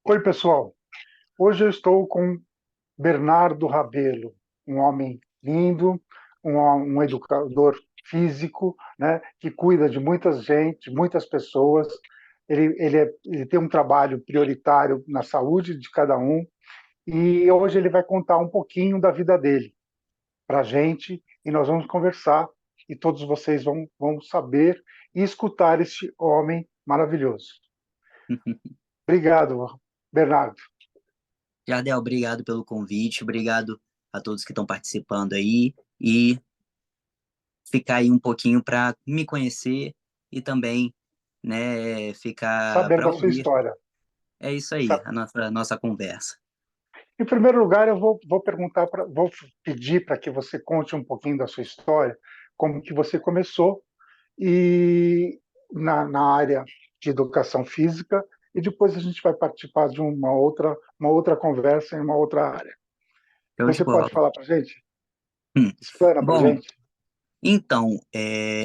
Oi, pessoal. Hoje eu estou com Bernardo Rabelo, um homem lindo, um educador físico, né, que cuida de muita gente, muitas pessoas. Ele tem um trabalho prioritário na saúde de cada um e hoje ele vai contar um pouquinho da vida dele para a gente e nós vamos conversar e todos vocês vão saber e escutar este homem maravilhoso. Obrigado, Bernardo. Jardel, obrigado pelo convite, obrigado a todos que estão participando aí e ficar aí um pouquinho para me conhecer e também, né, ficar Saber para da sua ouvir. história. É isso aí, a nossa conversa. Em primeiro lugar, eu vou pedir para que você conte um pouquinho da sua história, como que você começou e na área de educação física, e depois a gente vai participar de uma outra conversa em uma outra área. Show de Você pode bola. falar para a gente? Hum. Explana para a Bom, gente. então,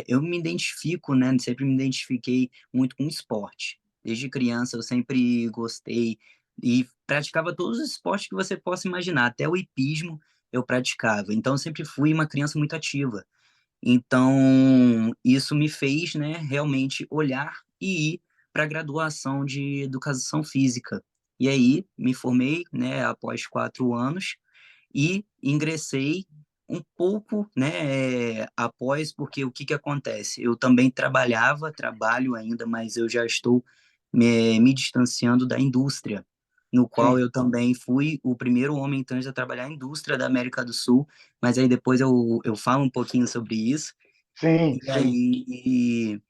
eu me identifico, né, sempre me identifiquei muito com esporte. Desde criança eu sempre gostei e praticava todos os esportes que você possa imaginar, até o hipismo eu praticava. Então, eu sempre fui uma criança muito ativa. Então, isso me fez, né, realmente olhar e ir para a graduação de educação física. E aí, me formei, né, após 4 anos e ingressei um pouco, né, após, porque o que que acontece? Eu também trabalho ainda, mas eu já estou me distanciando da indústria, no qual Sim, eu também fui o primeiro homem trans a trabalhar na indústria da América do Sul, mas aí depois eu falo um pouquinho sobre isso. sim, E sim. aí,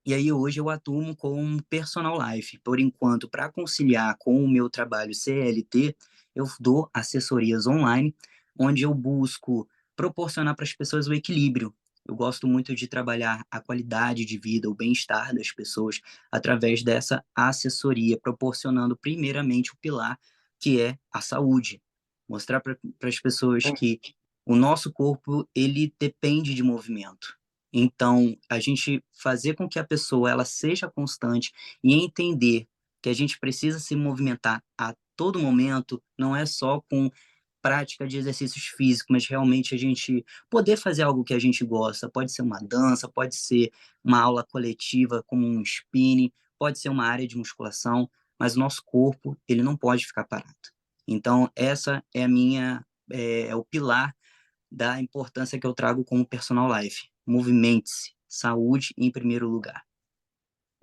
e aí hoje eu atuo com personal life. Por enquanto, para conciliar com o meu trabalho CLT, eu dou assessorias online, onde eu busco proporcionar para as pessoas o equilíbrio. Eu gosto muito de trabalhar a qualidade de vida, o bem-estar das pessoas através dessa assessoria, proporcionando primeiramente o pilar que é a saúde. Mostrar para as pessoas Sim. que o nosso corpo ele depende de movimento. Então, a gente fazer com que a pessoa ela seja constante e entender que a gente precisa se movimentar a todo momento, não é só com prática de exercícios físicos, mas realmente a gente poder fazer algo que a gente gosta. Pode ser uma dança, pode ser uma aula coletiva, como um spinning, pode ser uma área de musculação, mas o nosso corpo, ele não pode ficar parado. Então, essa é a minha, é o pilar da importância que eu trago como personal life. Movimente-se, saúde em primeiro lugar.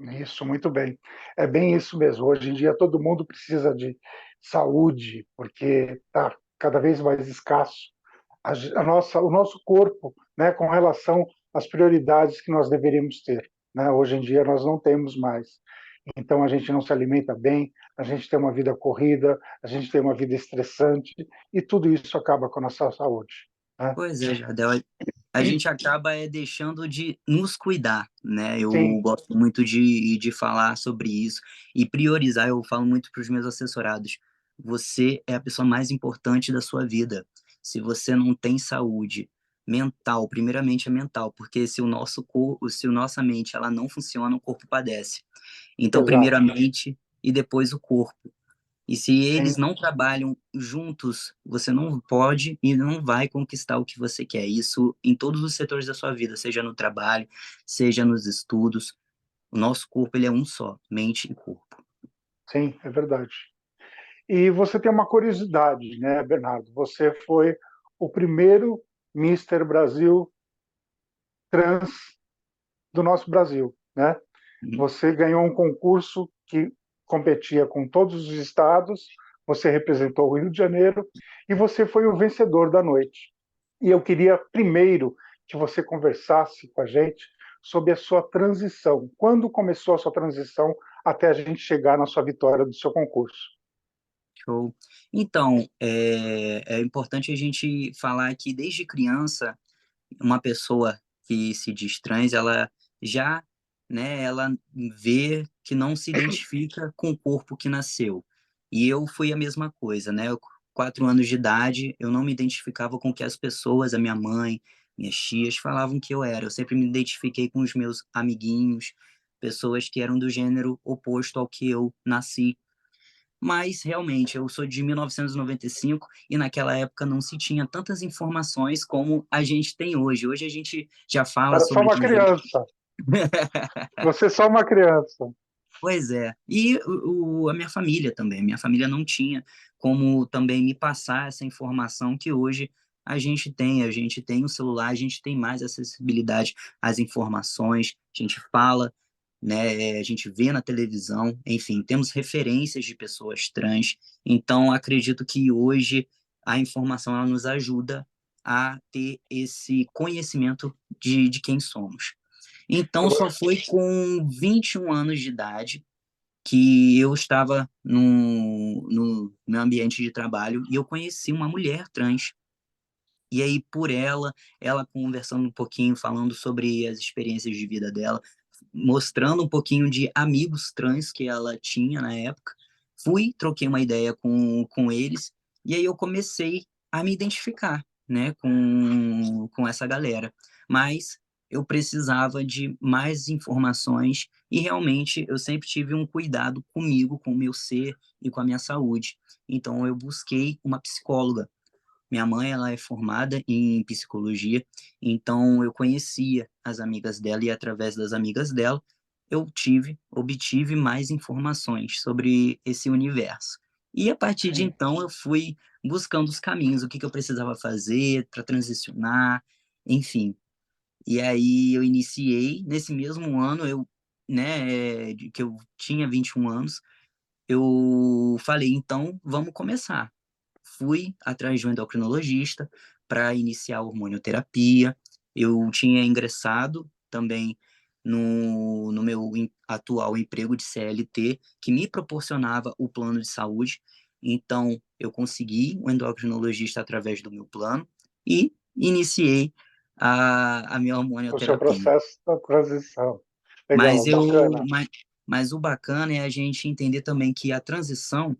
Isso, muito bem. É bem isso mesmo. Hoje em dia todo mundo precisa de saúde, porque está cada vez mais escasso o nosso corpo, né, com relação às prioridades que nós deveríamos ter. Né? Hoje em dia nós não temos mais. Então a gente não se alimenta bem, a gente tem uma vida corrida, a gente tem uma vida estressante e tudo isso acaba com a nossa saúde. Né? Pois é, Jardel, a gente acaba deixando de nos cuidar, né? Eu Sim, gosto muito de falar sobre isso e priorizar. Eu falo muito para os meus assessorados: você é a pessoa mais importante da sua vida. Se você não tem saúde mental, primeiramente é mental, porque se o nosso corpo, se a nossa mente ela não funciona, o corpo padece. Então, exato. primeiramente e depois o corpo. E se eles Sim, não trabalham juntos, você não pode e não vai conquistar o que você quer. Isso em todos os setores da sua vida, seja no trabalho, seja nos estudos. O nosso corpo ele é um só, mente e corpo. sim, é verdade. E você tem uma curiosidade, né, Bernardo? Você foi o primeiro Mister Brasil trans do nosso Brasil, né? Uhum. Você ganhou um concurso que competia com todos os estados, você representou o Rio de Janeiro e você foi o vencedor da noite. E eu queria primeiro que você conversasse com a gente sobre a sua transição. Quando começou a sua transição até a gente chegar na sua vitória do seu concurso? Show. Então, é importante a gente falar que desde criança, uma pessoa que se diz trans, ela já, né, ela vê que não se identifica com o corpo que nasceu. E eu fui a mesma coisa, né? Eu, 4 anos de idade, eu não me identificava com o que as pessoas, a minha mãe, minhas tias falavam que eu era. Eu sempre me identifiquei com os meus amiguinhos, pessoas que eram do gênero oposto ao que eu nasci. mas realmente eu sou de 1995 e naquela época não se tinha tantas informações como a gente tem hoje. Hoje a gente já fala Era só sobre uma criança. Você é só uma criança. Pois é. E a minha família também. Minha família não tinha como também me passar essa informação que hoje a gente tem. A gente tem o celular, a gente tem mais acessibilidade às informações, a gente fala, né? A gente vê na televisão, enfim, temos referências de pessoas trans. Então, acredito que hoje a informação ela nos ajuda a ter esse conhecimento de quem somos. Então, Eu, só foi com 21 anos de idade que eu estava no meu ambiente de trabalho e eu conheci uma mulher trans. E aí, por ela conversando um pouquinho, falando sobre as experiências de vida dela, mostrando um pouquinho de amigos trans que ela tinha na época, fui, troquei uma ideia com eles, e aí eu comecei a me identificar, né, com essa galera. Mas eu precisava de mais informações e realmente eu sempre tive um cuidado comigo, com o meu ser e com a minha saúde. Então eu busquei uma psicóloga. Minha mãe, ela é formada em psicologia, então eu conhecia as amigas dela e através das amigas dela eu obtive mais informações sobre esse universo. E a partir de sim. então eu fui buscando os caminhos, o que que eu precisava fazer para transicionar, enfim. E aí eu iniciei nesse mesmo ano, que eu tinha 21 anos, eu falei, então vamos começar. Fui atrás de um endocrinologista para iniciar a hormonioterapia. Eu tinha ingressado também no meu atual emprego de CLT, que me proporcionava o plano de saúde. Então, eu consegui um endocrinologista através do meu plano e iniciei a minha O seu hormonioterapia. processo da transição. Mas Legal, bacana. mas o bacana é a gente entender também que a transição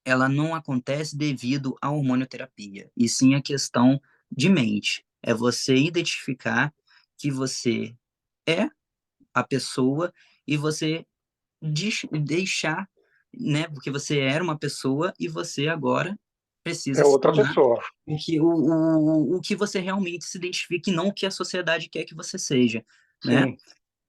ela não acontece devido à hormonioterapia, e sim a questão de mente. É você identificar que você é a pessoa e você deixar, né? Porque você era uma pessoa e você agora É precisa se outra tornar pessoa. o que você realmente se identifica e não o que a sociedade quer que você seja, né? Sim,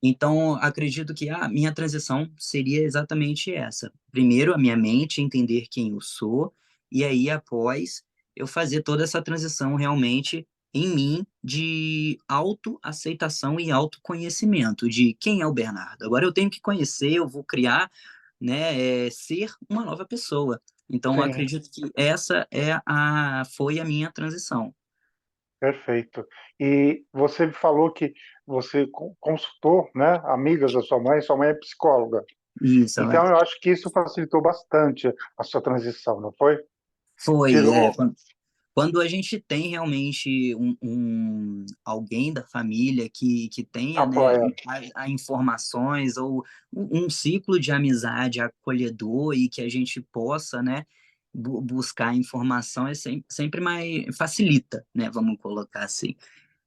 Então, acredito que a minha transição seria exatamente essa. Primeiro, a minha mente, entender quem eu sou, e aí, após, eu fazer toda essa transição realmente em mim de autoaceitação e autoconhecimento de quem é o Bernardo. Agora eu tenho que conhecer, eu vou criar, né, ser uma nova pessoa. Então, sim, acredito que essa foi a minha transição. perfeito. E você falou que você consultou, né, amigas da sua mãe é psicóloga. Isso, Então, eu acho que isso facilitou bastante a sua transição, não foi? foi, Tirou quando a gente tem realmente alguém da família que tenha, né, apoia. a informações ou um ciclo de amizade acolhedor e que a gente possa, né, buscar informação é sempre mais facilita, né, vamos colocar assim.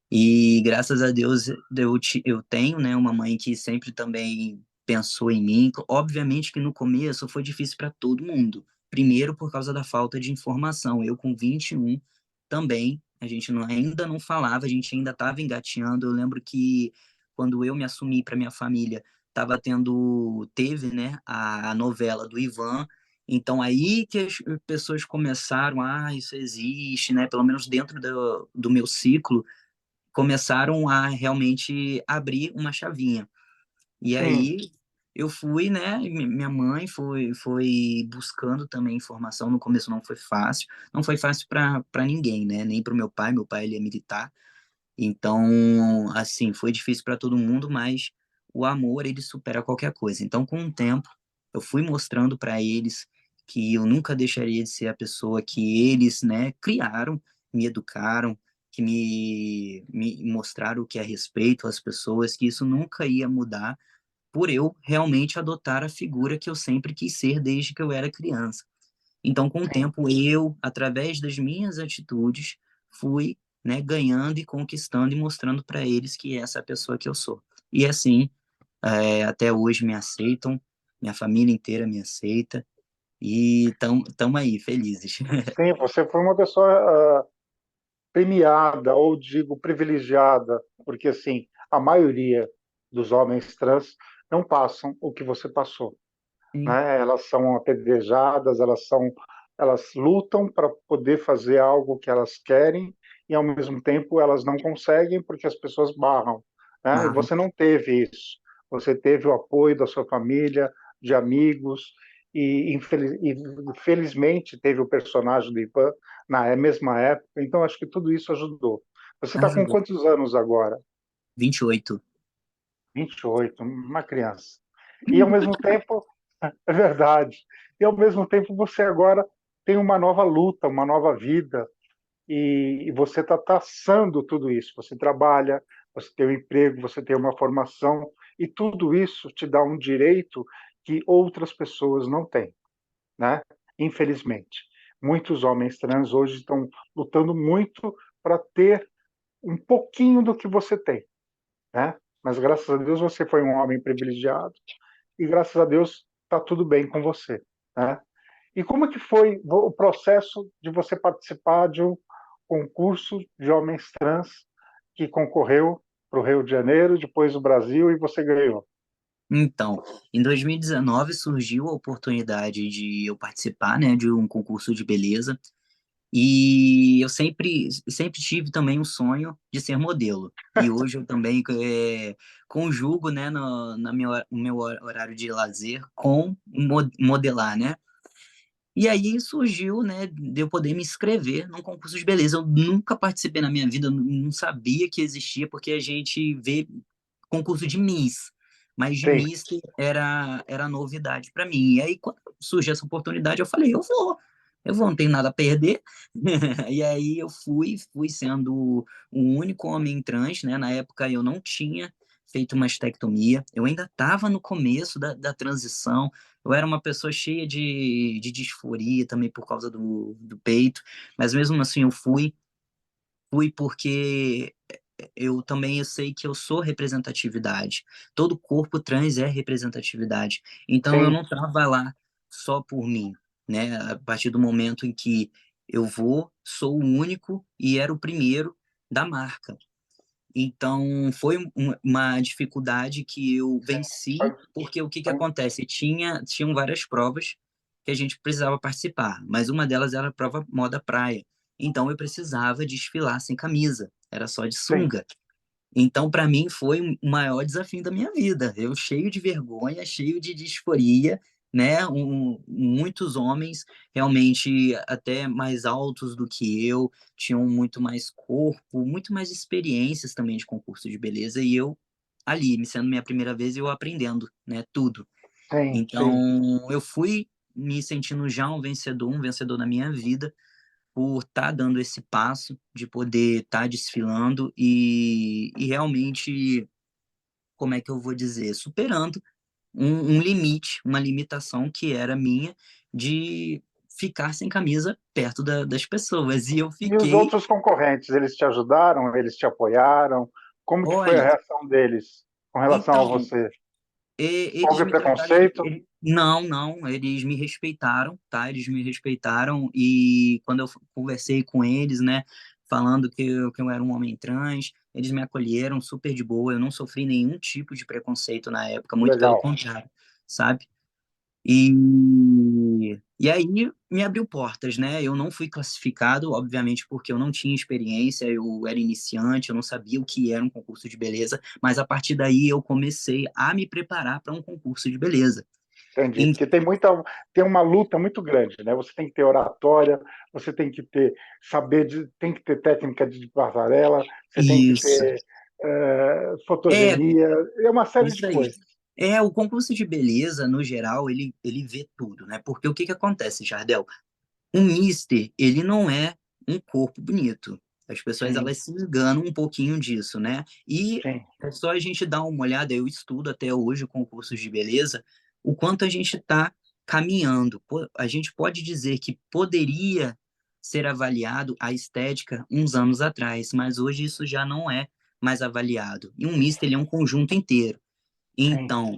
E graças a Deus eu tenho, né, uma mãe que sempre também pensou em mim. Obviamente que no começo foi difícil para todo mundo. Primeiro por causa da falta de informação. Eu com 21 também, a gente ainda não falava, a gente ainda estava engateando. Eu lembro que quando eu me assumi para minha família, teve, né, a novela do Ivan. Então aí que as pessoas começaram, isso existe, né, pelo menos dentro do meu ciclo começaram a realmente abrir uma chavinha. E Sim, aí eu fui, né? Minha mãe foi buscando também informação. No começo não foi fácil, não foi fácil para ninguém, né? Nem para o meu pai. Meu pai ele é militar, então assim foi difícil para todo mundo, mas o amor ele supera qualquer coisa. Então com o tempo eu fui mostrando para eles que eu nunca deixaria de ser a pessoa que eles, né, criaram, me educaram, que me mostraram o que é respeito às pessoas, que isso nunca ia mudar por eu realmente adotar a figura que eu sempre quis ser desde que eu era criança. Então, com o sim, tempo, eu, através das minhas atitudes, fui, né, ganhando e conquistando e mostrando para eles que essa é a pessoa que eu sou. E assim, até hoje me aceitam, minha família inteira me aceita, E tamo aí, felizes. Sim, você foi uma pessoa premiada, ou digo privilegiada, porque assim, a maioria dos homens trans não passam o que você passou, Sim. né? Elas são apedrejadas, elas lutam para poder fazer algo que elas querem e ao mesmo tempo elas não conseguem porque as pessoas barram, né? E Barra. você não teve isso. Você teve o apoio da sua família, de amigos e felizmente teve o personagem do Ivan na mesma época. Então acho que tudo isso ajudou. Você está com Ajudou. quantos anos agora? 28. 28, uma criança. E ao mesmo tempo, é verdade. E ao mesmo tempo você agora tem uma nova luta, uma nova vida, e você está traçando tudo isso. Você trabalha, você tem um emprego, você tem uma formação, e tudo isso te dá um direito que outras pessoas não têm, né? Infelizmente. Muitos homens trans hoje estão lutando muito para ter um pouquinho do que você tem, né? Mas graças a Deus você foi um homem privilegiado e graças a Deus está tudo bem com você, né? E como é que foi o processo de você participar de um concurso de homens trans que concorreu para o Rio de Janeiro, depois o Brasil e você ganhou? Então, em 2019 surgiu a oportunidade de eu participar, né, de um concurso de beleza. E eu sempre tive também um sonho de ser modelo. E hoje eu também conjugo, né, no meu horário de lazer com modelar, né? E aí surgiu, né, de eu poder me inscrever num concurso de beleza. Eu nunca participei na minha vida, eu não sabia que existia, porque a gente vê concurso de Miss, mas de Sim, Miss que era novidade para mim. E aí, quando surgiu essa oportunidade, eu falei, eu vou, não tenho nada a perder. E aí eu fui sendo o único homem trans, né? Na época eu não tinha feito uma mastectomia, eu ainda estava no começo da transição, eu era uma pessoa cheia de disforia também por causa do peito, mas mesmo assim eu fui porque eu sei que eu sou representatividade. Todo corpo trans é representatividade. Então eu sim, não estava lá só por mim, né? A partir do momento em que sou o único e era o primeiro da marca. Então foi uma dificuldade que eu sim. venci, Foi, porque o que que foi, acontece? Tinham várias provas que a gente precisava participar, mas uma delas era a prova moda praia. Então eu precisava desfilar sem camisa, era só de sim, sunga. Então, para mim, foi o maior desafio da minha vida. Eu cheio de vergonha, cheio de disforia, né? Muitos homens, realmente até mais altos do que eu, tinham muito mais corpo, muito mais experiências também de concurso de beleza, e eu ali, me sendo minha primeira vez, eu aprendendo, né? Tudo. sim, sim. Então, eu fui me sentindo já um vencedor na minha vida por estar dando esse passo de poder estar desfilando e realmente, como é que eu vou dizer, superando um limite, uma limitação que era minha de ficar sem camisa perto das pessoas. E eu E os fiquei, outros concorrentes, eles te ajudaram, eles te apoiaram? Como que foi a olha, reação deles com relação a então, você? eles Houve me trataram de. preconceito? Não, não, eles me respeitaram, tá? Eles me respeitaram e quando eu conversei com eles, né, falando que eu era um homem trans, eles me acolheram super de boa, eu não sofri nenhum tipo de preconceito na época, muito pelo Legal. contrário, sabe? E aí me abriu portas, né? Eu não fui classificado, obviamente, porque eu não tinha experiência, eu era iniciante, eu não sabia o que era um concurso de beleza, mas a partir daí eu comecei a me preparar para um concurso de beleza. Entendi, E- porque tem uma luta muito grande, né? Você tem que ter oratória, você tem que ter tem que ter técnica de passarela, você tem que isso. ter É, fotogenia, é uma série de isso aí. coisas. O concurso de beleza, no geral, ele vê tudo, né? Porque o que que acontece, Jardel? Um mister, ele não é um corpo bonito. As pessoas, Sim, elas se enganam um pouquinho disso, né? E sim, é só a gente dar uma olhada, eu estudo até hoje concursos de beleza, o quanto a gente está caminhando. A gente pode dizer que poderia ser avaliado a estética uns anos atrás, mas hoje isso já não é mais avaliado. E um mister, ele é um conjunto inteiro. sim. Então,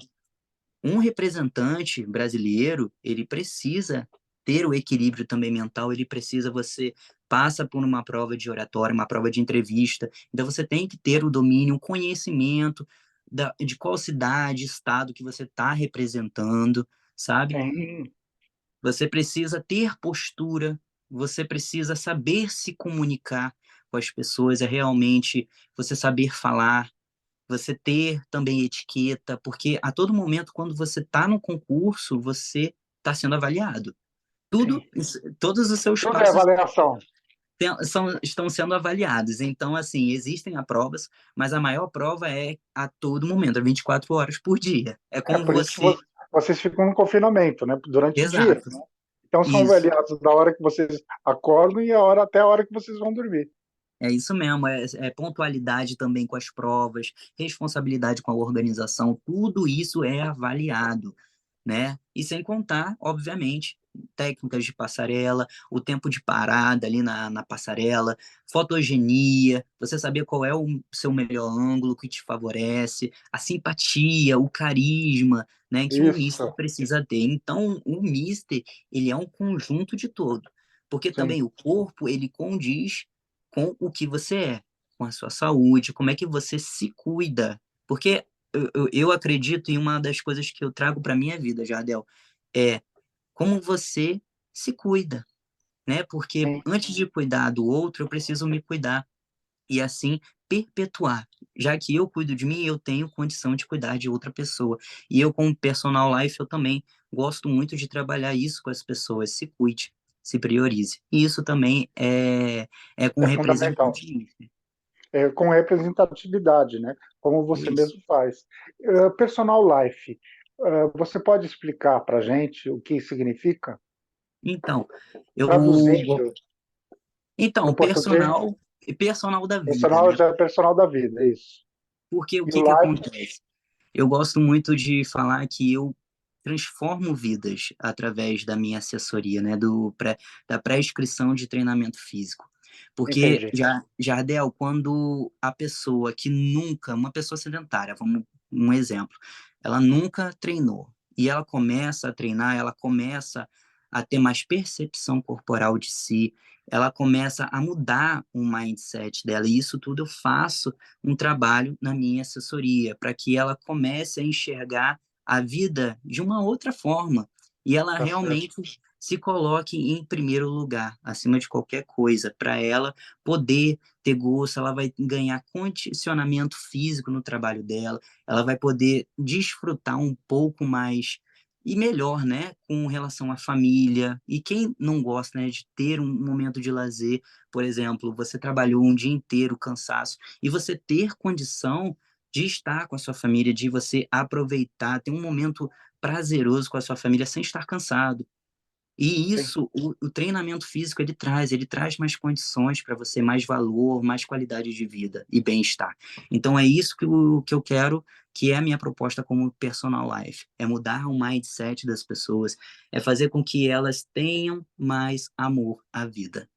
Um representante brasileiro, ele precisa ter o equilíbrio também mental, ele precisa, você passa por uma prova de oratória, uma prova de entrevista, então você tem que ter o domínio, o conhecimento de qual cidade, estado que você está representando, sabe? Sim, Você precisa ter postura, você precisa saber se comunicar com as pessoas, é realmente você saber falar, você ter também etiqueta, porque a todo momento, quando você está no concurso, você está sendo avaliado. sim. Todos os seus Tudo é passos avaliação. estão sendo avaliados. Então, assim, existem as provas, mas a maior prova é a todo momento, é 24 horas por dia. É É como por isso que você. vocês ficam no confinamento, né? Durante o dia. Exato. Então são Isso. avaliados da hora que vocês acordam e a hora até a hora que vocês vão dormir. É isso mesmo, é pontualidade também com as provas, responsabilidade com a organização, tudo isso é avaliado, né? E sem contar, obviamente, técnicas de passarela, o tempo de parada ali na passarela, fotogenia, você saber qual é o seu melhor ângulo que te favorece, a simpatia, o carisma, né, que o mister Isso, precisa ter. Então, o mister, ele é um conjunto de todo, porque sim. também o corpo, ele condiz com o que você é, com a sua saúde, como é que você se cuida, porque eu acredito em uma das coisas que eu trago para minha vida, Jardel, é como você se cuida, né? Porque Sim. antes de cuidar do outro, eu preciso me cuidar e assim perpetuar. Já que eu cuido de mim, eu tenho condição de cuidar de outra pessoa. E eu, como personal life, eu também gosto muito de trabalhar isso com as pessoas. Se cuide, se priorize. E isso também é com É fundamental. representante. Com representatividade, né? Como você Isso. mesmo faz. Personal life, você pode explicar para a gente o que significa? Então, eu Traduzindo então, para o português, personal da vida, personal né? já é personal da vida, é isso. Porque o E o que que life, acontece? Eu gosto muito de falar que eu transformo vidas através da minha assessoria, né, da prescrição de treinamento físico. Porque, entendi. Jardel, quando a pessoa que nunca, uma pessoa sedentária, vamos um exemplo, ela nunca treinou e ela começa a treinar, ela começa a ter mais percepção corporal de si, ela começa a mudar o mindset dela, e isso tudo eu faço um trabalho na minha assessoria, para que ela comece a enxergar a vida de uma outra forma e ela Tá certo. realmente se coloque em primeiro lugar, acima de qualquer coisa, para ela poder ter gosto, ela vai ganhar condicionamento físico no trabalho dela, ela vai poder desfrutar um pouco mais e melhor, né, com relação à família. E quem não gosta, né, de ter um momento de lazer, por exemplo, você trabalhou um dia inteiro, cansaço, e você ter condição de estar com a sua família, de você aproveitar, ter um momento prazeroso com a sua família sem estar cansado. E Sim. isso, o treinamento físico, ele traz mais condições para você, mais valor, mais qualidade de vida e bem-estar. Então é isso que eu quero, que é a minha proposta como personal life, é mudar o mindset das pessoas, é fazer com que elas tenham mais amor à vida.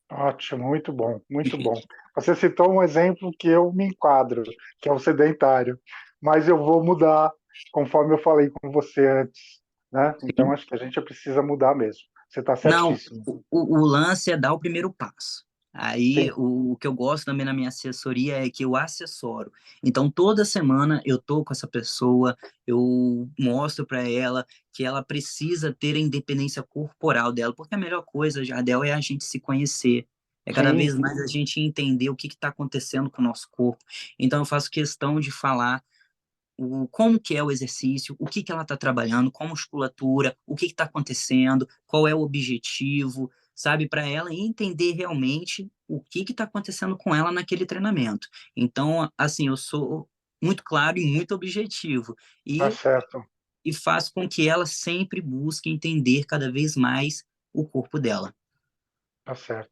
Ótimo, muito bom, muito bom. Você citou um exemplo que eu me enquadro, que é o sedentário, mas eu vou mudar, conforme eu falei com você antes, né? Então acho que a gente precisa mudar mesmo. Você está Não, certíssimo. o lance é dar o primeiro passo. Aí, Sim, o que eu gosto também na minha assessoria é que eu assessoro. Então, toda semana eu tô com essa pessoa, eu mostro para ela que ela precisa ter a independência corporal dela, porque a melhor coisa, Jardel, é a gente se conhecer. É cada sim, vez mais a gente entender o que está acontecendo com o nosso corpo. Então, eu faço questão de falar como que é o exercício, o que que ela está trabalhando, qual musculatura, o que está acontecendo, qual é o objetivo, sabe, para ela entender realmente o que está acontecendo com ela naquele treinamento. Então, assim, eu sou muito claro e muito objetivo tá e, certo, e faço com que ela sempre busque entender cada vez mais o corpo dela. tá certo.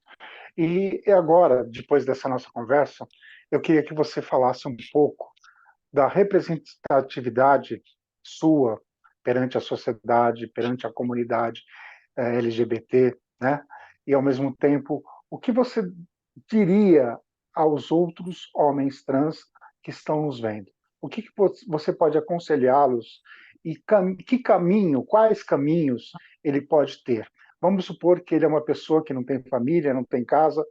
E agora, depois dessa nossa conversa, eu queria que você falasse um pouco da representatividade sua perante a sociedade, perante a comunidade LGBT, né? E ao mesmo tempo, o que você diria aos outros homens trans que estão nos vendo? O que você pode aconselhá-los e que caminho, quais caminhos ele pode ter. Vamos supor que ele é uma pessoa que não tem família, não tem casa.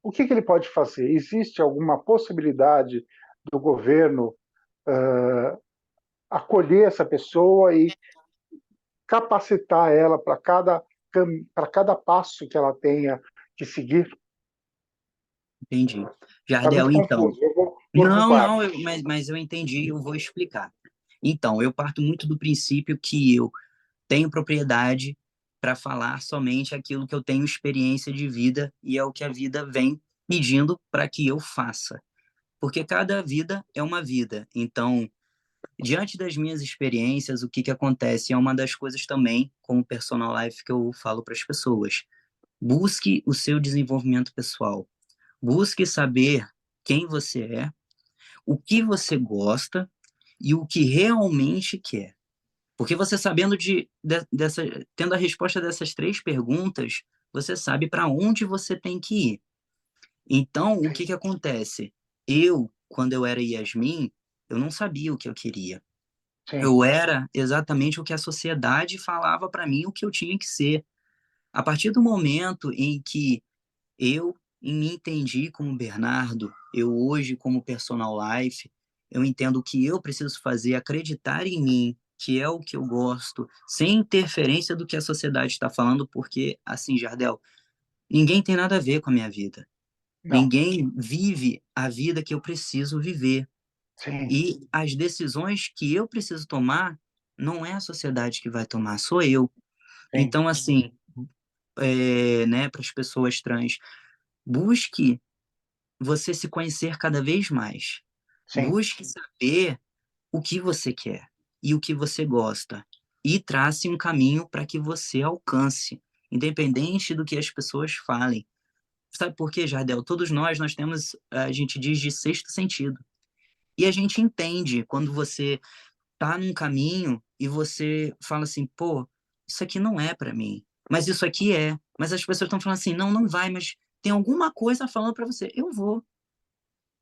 O que ele pode fazer? Existe alguma possibilidade do governo acolher essa pessoa e capacitar ela para cada passo que ela tenha que seguir? Entendi. Está Jardel, muito então. confuso. Eu vou por Não, não, partes. mas eu entendi, eu vou explicar. Então, eu parto muito do princípio que eu tenho propriedade para falar somente aquilo que eu tenho experiência de vida e é o que a vida vem pedindo para que eu faça. Porque cada vida é uma vida. Então, diante das minhas experiências, o que que acontece é uma das coisas também, como personal life, que eu falo para as pessoas. Busque o seu desenvolvimento pessoal. Busque saber quem você é, o que você gosta e o que realmente quer. Porque você sabendo tendo a resposta dessas três perguntas, você sabe para onde você tem que ir. Então, o que Sim, que acontece? Eu, quando eu era Yasmin, eu não sabia o que eu queria. sim, Eu era exatamente o que a sociedade falava para mim o que eu tinha que ser. A partir do momento em que eu me entendi como Bernardo, eu hoje como personal life, eu entendo o que eu preciso fazer, acreditar em mim, que é o que eu gosto, sem interferência do que a sociedade está falando, porque, assim, Jardel, ninguém tem nada a ver com a minha vida. não, Ninguém vive a vida que eu preciso viver. sim, E as decisões que eu preciso tomar, não é a sociedade que vai tomar, sou eu. sim, Então, assim, né, para as pessoas trans, busque você se conhecer cada vez mais. sim, Busque saber o que você quer e o que você gosta. E trace um caminho para que você alcance, independente do que as pessoas falem. Sabe por quê, Jardel? Todos nós temos, a gente diz de sexto sentido. E a gente entende quando você tá num caminho e você fala assim, pô, isso aqui não é para mim, mas isso aqui é. Mas as pessoas estão falando assim, não, não vai, mas tem alguma coisa falando para você, eu vou.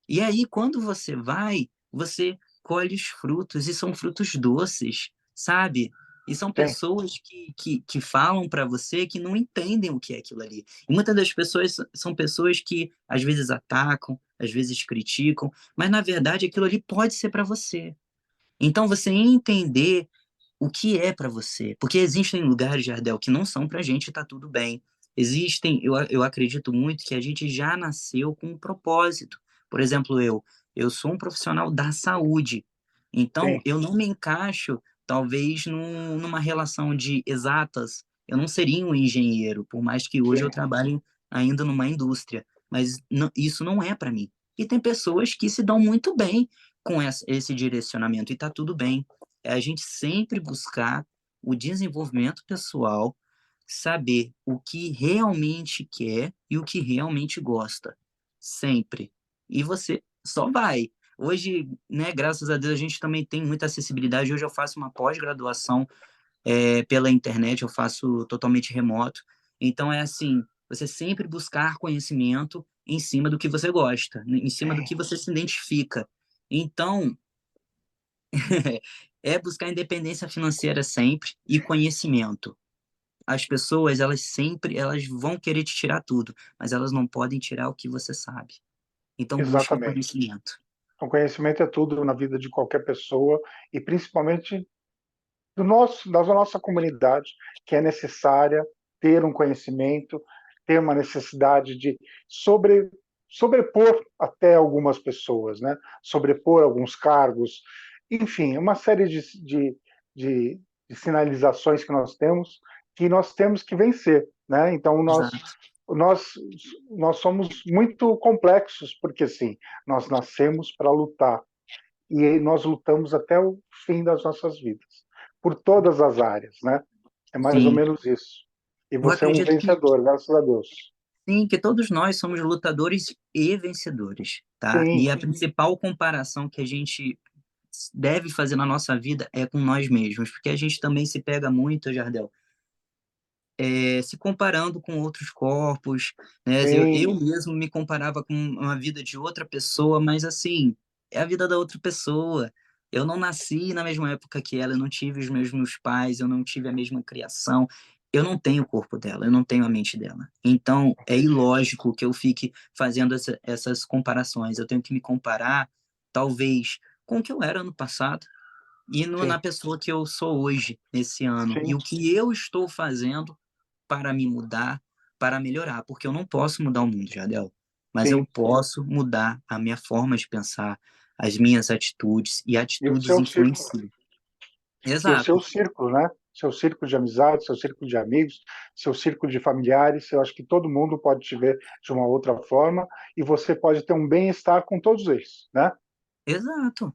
E aí, quando você vai, você colhe os frutos, e são frutos doces, sabe? E são sim, pessoas que falam para você que não entendem o que é aquilo ali. E muitas das pessoas são pessoas que às vezes atacam, às vezes criticam, mas na verdade aquilo ali pode ser para você. Então, você entender o que é para você. Porque existem lugares, Jardel, que não são para gente e tá tudo bem. Existem, eu acredito muito que a gente já nasceu com um propósito. Por exemplo, eu sou um profissional da saúde. Então, sim, eu não me encaixo, talvez, numa relação de exatas. Eu não seria um engenheiro, por mais que hoje eu sim, trabalhe ainda numa indústria. Mas isso não é para mim. E tem pessoas que se dão muito bem com esse direcionamento, e tá tudo bem. É a gente sempre buscar o desenvolvimento pessoal, saber o que realmente quer e o que realmente gosta. Sempre. E você só vai. Hoje, né, graças a Deus, a gente também tem muita acessibilidade. Hoje eu faço uma pós-graduação pela internet, eu faço totalmente remoto. Então é assim, você sempre buscar conhecimento em cima do que você gosta, em cima do sim, que você se identifica. Então, é buscar independência financeira sempre e conhecimento. As pessoas, elas vão querer te tirar tudo, mas elas não podem tirar o que você sabe. Então busque exatamente. conhecimento. O conhecimento é tudo na vida de qualquer pessoa e principalmente da nossa comunidade, que é necessária ter um conhecimento, ter uma necessidade de sobrepor até algumas pessoas, né? Sobrepor alguns cargos, enfim, uma série de, de sinalizações que nós temos que vencer, né? Então Exato. nós nós somos muito complexos porque assim nós nascemos para lutar e nós lutamos até o fim das nossas vidas, por todas as áreas, né? É mais ou Sim. menos isso. E Eu você é um acredito que vencedor, graças a Deus. sim, que todos nós somos lutadores e vencedores, tá? E Sim, a principal comparação que a gente deve fazer na nossa vida é com nós mesmos, porque a gente também se pega muito, Jardel, se comparando com outros corpos, né? Eu sim, mesmo me comparava com uma vida de outra pessoa, mas assim, é a vida da outra pessoa. Eu não nasci na mesma época que ela, eu não tive os mesmos pais, eu não tive a mesma criação. Eu não tenho o corpo dela, eu não tenho a mente dela. Então, é Entendi. ilógico que eu fique fazendo essas comparações. Eu tenho que me comparar, talvez, com o que eu era no passado e na Sim, pessoa que eu sou hoje, nesse ano. E sim, o que eu estou fazendo para me mudar, para melhorar. Porque eu não posso mudar o mundo, Jadel, mas eu sim. posso mudar a minha forma de pensar, as minhas atitudes, e E o atitudes seu círculo, influenciam. e o seu Exato, círculo, né? Seu círculo de amizade, seu círculo de amigos, seu círculo de familiares, eu acho que todo mundo pode te ver de uma outra forma e você pode ter um bem-estar com todos eles, né? exato.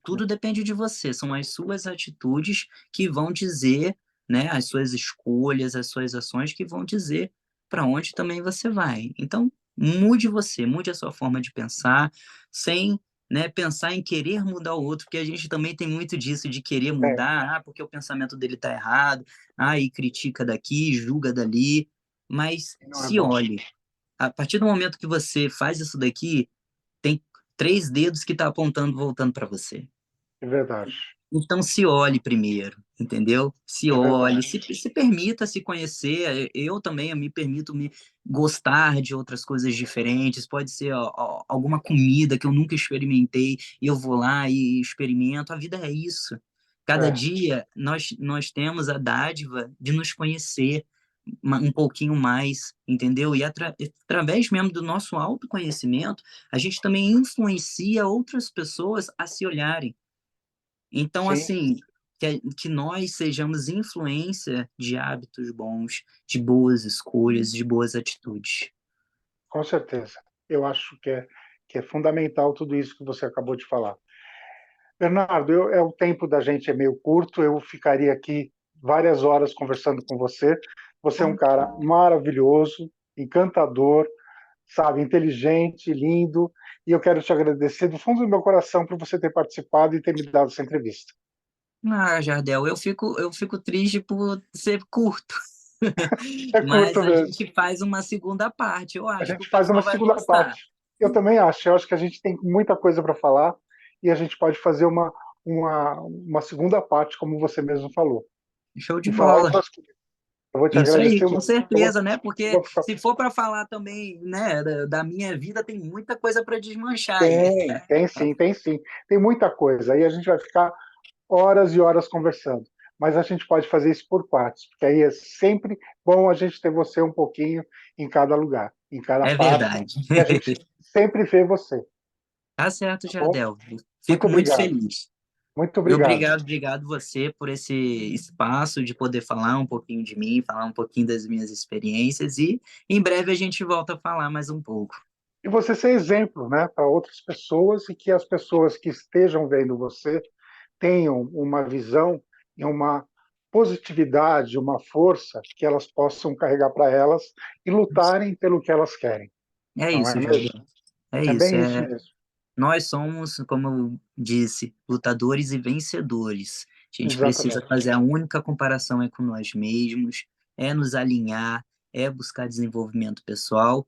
Tudo depende de você, são as suas atitudes que vão dizer, né, as suas escolhas, as suas ações que vão dizer para onde também você vai. Então, mude você, mude a sua forma de pensar, sem, né, pensar em querer mudar o outro, porque a gente também tem muito disso de querer É, mudar, porque o pensamento dele está errado, e critica daqui, julga dali, mas não é se bom, olhe. A partir do momento que você faz isso daqui, tem três dedos que tá apontando, voltando para você. é verdade, Então se olhe primeiro, entendeu? Se é olhe, verdade. se permita se conhecer. Eu também eu me permito me gostar de outras coisas diferentes. Pode ser alguma comida que eu nunca experimentei e eu vou lá e experimento. A vida é isso. Cada É, dia nós temos a dádiva de nos conhecer um pouquinho mais, entendeu? E através mesmo do nosso autoconhecimento, a gente também influencia outras pessoas a se olharem. Então, sim, assim, que nós sejamos influência de hábitos bons, de boas escolhas, de boas atitudes. com certeza. Eu acho que é fundamental tudo isso que você acabou de falar. Bernardo, o tempo da gente é meio curto, eu ficaria aqui várias horas conversando com você. Você é um cara maravilhoso, encantador, sabe, inteligente, lindo, e eu quero te agradecer do fundo do meu coração por você ter participado e ter me dado essa entrevista. Jardel, eu fico triste por ser curto. É Mas curto a mesmo. gente faz uma segunda parte. Eu A acho que o gente faz uma pessoal vai segunda gostar. parte. Eu também acho. Eu acho que a gente tem muita coisa para falar e a gente pode fazer uma segunda parte, como você mesmo falou, Show de e falar bola. outras coisas. Eu vou te Isso aí, agradecer com muito. Eu vou, certeza, né? eu Porque vou ficar. se for para falar também, né, da minha vida, tem muita coisa para desmanchar aí. Tem sim, tem sim. Tem muita coisa. Aí a gente vai ficar horas e horas conversando. Mas a gente pode fazer isso por partes, porque aí é sempre bom a gente ter você um pouquinho em cada lugar, em cada É parte, verdade. e a gente sempre vê você, Tá certo, tá bom? Jardel. Muito Fico muito obrigado. feliz. Muito E obrigado. obrigado você por esse espaço de poder falar um pouquinho de mim, falar um pouquinho das minhas experiências e em breve a gente volta a falar mais um pouco. E você ser exemplo, né, para outras pessoas e que as pessoas que estejam vendo você tenham uma visão e uma positividade, uma força que elas possam carregar para elas e lutarem pelo que elas querem. É Não é isso, mesmo? Jardel. É É isso. bem isso mesmo. Nós somos, como eu disse, lutadores e vencedores. A gente precisa Exatamente. fazer a única comparação é com nós mesmos, é nos alinhar, é buscar desenvolvimento pessoal.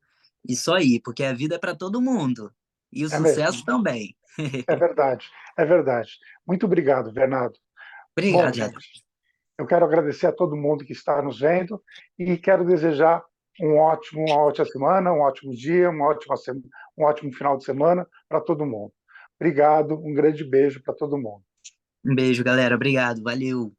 Isso aí, porque a vida é para todo mundo. E o É mesmo. sucesso também. É verdade. É verdade. Muito obrigado, Bernardo. Bom, Obrigado, Jardel. gente, eu quero agradecer a todo mundo que está nos vendo e quero desejar uma ótima semana, um ótimo dia, um ótimo final de semana para todo mundo. Obrigado, um grande beijo para todo mundo. Um beijo, galera. Obrigado. Valeu.